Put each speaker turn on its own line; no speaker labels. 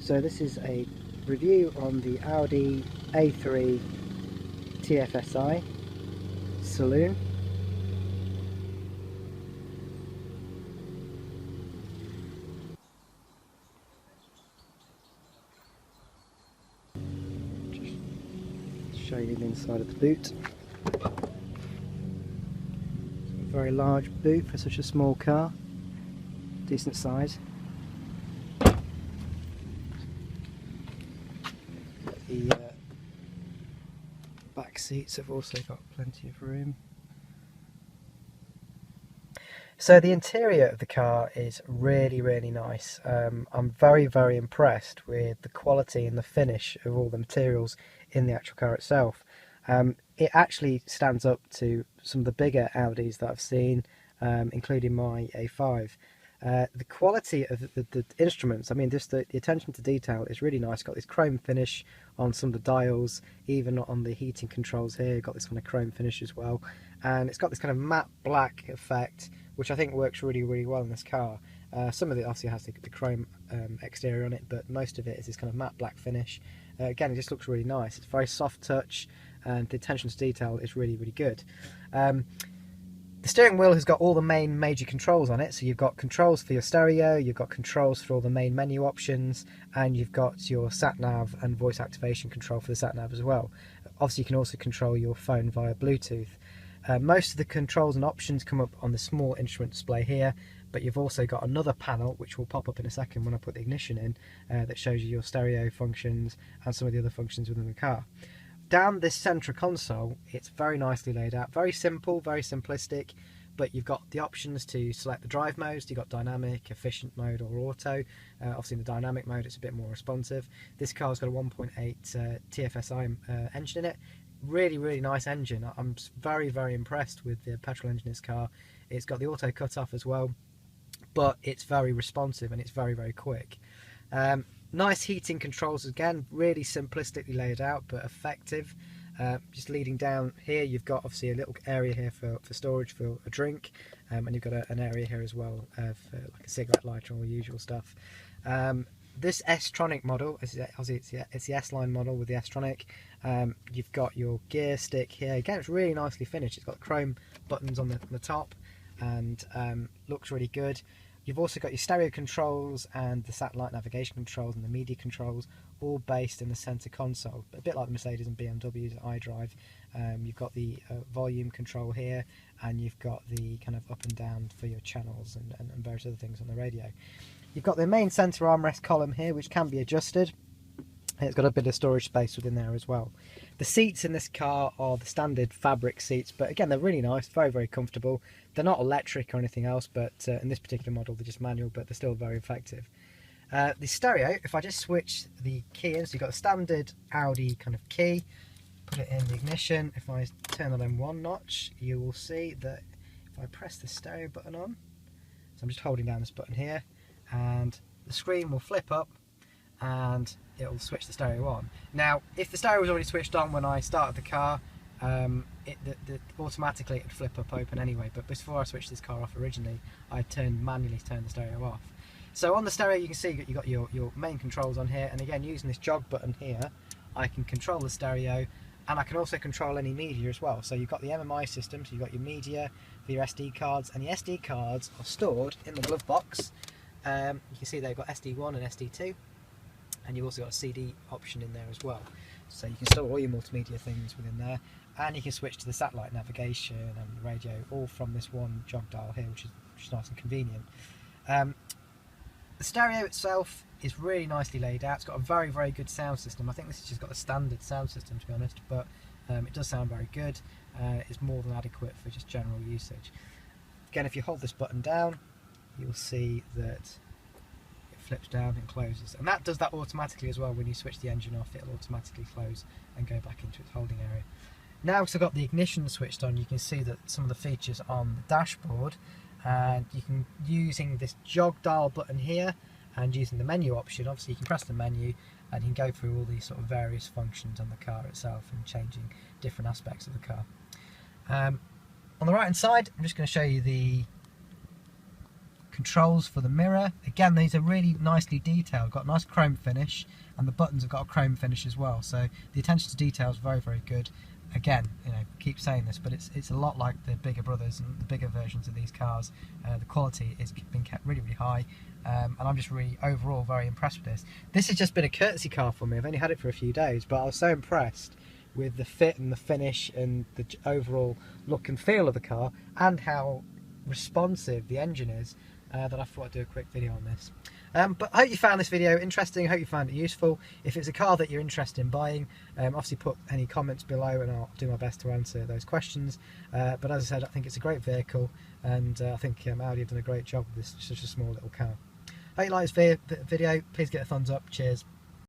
So this is a review on the Audi A3 TFSI Saloon. Just show you the inside of the boot. A very large boot for such a small car, decent size. The back seats have also got plenty of room. So the interior of the car is really nice. I'm very impressed with the quality and the finish of all the materials in the actual car itself. It actually stands up to some of the bigger Audis that I've seen, including my A5. The quality of the instruments, I mean, just the attention to detail is really nice. Got this chrome finish on some of the dials, even on the heating controls here, got this kind of chrome finish as well. And it's got this kind of matte black effect, which I think works really well in this car. Some of it obviously has the chrome exterior on it, but most of it is this kind of matte black finish. Again, it just looks really nice. It's very soft touch, and the attention to detail is really good. The steering wheel has got all the main major controls on it, so you've got controls for your stereo, you've got controls for all the main menu options, and you've got your sat-nav and voice activation control for the sat-nav as well. Obviously you can also control your phone via Bluetooth. Most of the controls and options come up on the small instrument display here, but you've also got another panel which will pop up in a second when I put the ignition in, that shows you your stereo functions and some of the other functions within the car. Down this central console, it's very nicely laid out, very simple, very simplistic, but you've got the options to select the drive modes. You've got dynamic, efficient mode or auto. Obviously in the dynamic mode it's a bit more responsive. This car's got a 1.8 TFSI engine in it. Really nice engine. I'm very impressed with the petrol engine in this car. It's got the auto cut-off as well, but it's very responsive and it's very quick. Nice heating controls, again, really simplistically laid out but effective. Just leading down here, you've got obviously a little area here for storage for a drink, and you've got an area here as well for like a cigarette lighter or usual stuff. This S-Tronic model, it's the S-Line model with the S-Tronic. You've got your gear stick here. Again, it's really nicely finished. It's got chrome buttons on the top and looks really good. You've also got your stereo controls and the satellite navigation controls and the media controls, all based in the centre console, a bit like the Mercedes and BMW's iDrive. You've got the volume control here, and you've got the kind of up and down for your channels and various other things on the radio. You've got the main centre armrest column here, which can be adjusted. It's got a bit of storage space within there as well. The seats in this car are the standard fabric seats, but again, they're really nice, very comfortable. They're not electric or anything else, but in this particular model, they're just manual, but they're still very effective. The stereo, if I just switch the key in, so you've got a standard Audi kind of key, put it in the ignition. If I turn that in one notch, you will see that if I press the stereo button on, so I'm just holding down this button here, and the screen will flip up and it'll switch the stereo on. Now, if the stereo was already switched on when I started the car, automatically it would flip up open anyway, but before I switched this car off originally, I manually turned the stereo off. So on the stereo you can see you've got your main controls on here, and again, using this jog button here, I can control the stereo, and I can also control any media as well. So you've got the MMI system, so you've got your media for your SD cards, and the SD cards are stored in the glove box. You can see they've got SD1 and SD2, and you've also got a CD option in there as well. So you can store all your multimedia things within there, and you can switch to the satellite navigation and the radio all from this one jog dial here, which is nice and convenient. The stereo itself is really nicely laid out. It's got a very good sound system. I think this has just got a standard sound system, to be honest, but it does sound very good. It's more than adequate for just general usage. Again, if you hold this button down, you'll see that it flips down and closes, and that does that automatically as well. When you switch the engine off, it'll automatically close and go back into its holding area. Now because I've got the ignition switched on, you can see that some of the features on the dashboard, and you can, using this jog dial button here and using the menu option, obviously you can press the menu and you can go through all these sort of various functions on the car itself and changing different aspects of the car. On the right hand side, I'm just going to show you the controls for the mirror. Again, these are really nicely detailed, got a nice chrome finish, and the buttons have got a chrome finish as well, so the attention to detail is very, very good. Again, you know, keep saying this, but it's a lot like the bigger brothers and the bigger versions of these cars. The quality is been kept really, really high, and I'm just really overall very impressed with this. This has just been a courtesy car for me. I've only had it for a few days, but I was so impressed with the fit and the finish and the overall look and feel of the car, and how responsive the engine is, that I thought I'd do a quick video on this. But I hope you found this video interesting. I hope you found it useful. If it's a car that you're interested in buying, obviously put any comments below and I'll do my best to answer those questions. But as I said, I think it's a great vehicle, and I think Audi have done a great job with this, such a small little car. Hope you like this video. Please get a thumbs up. Cheers.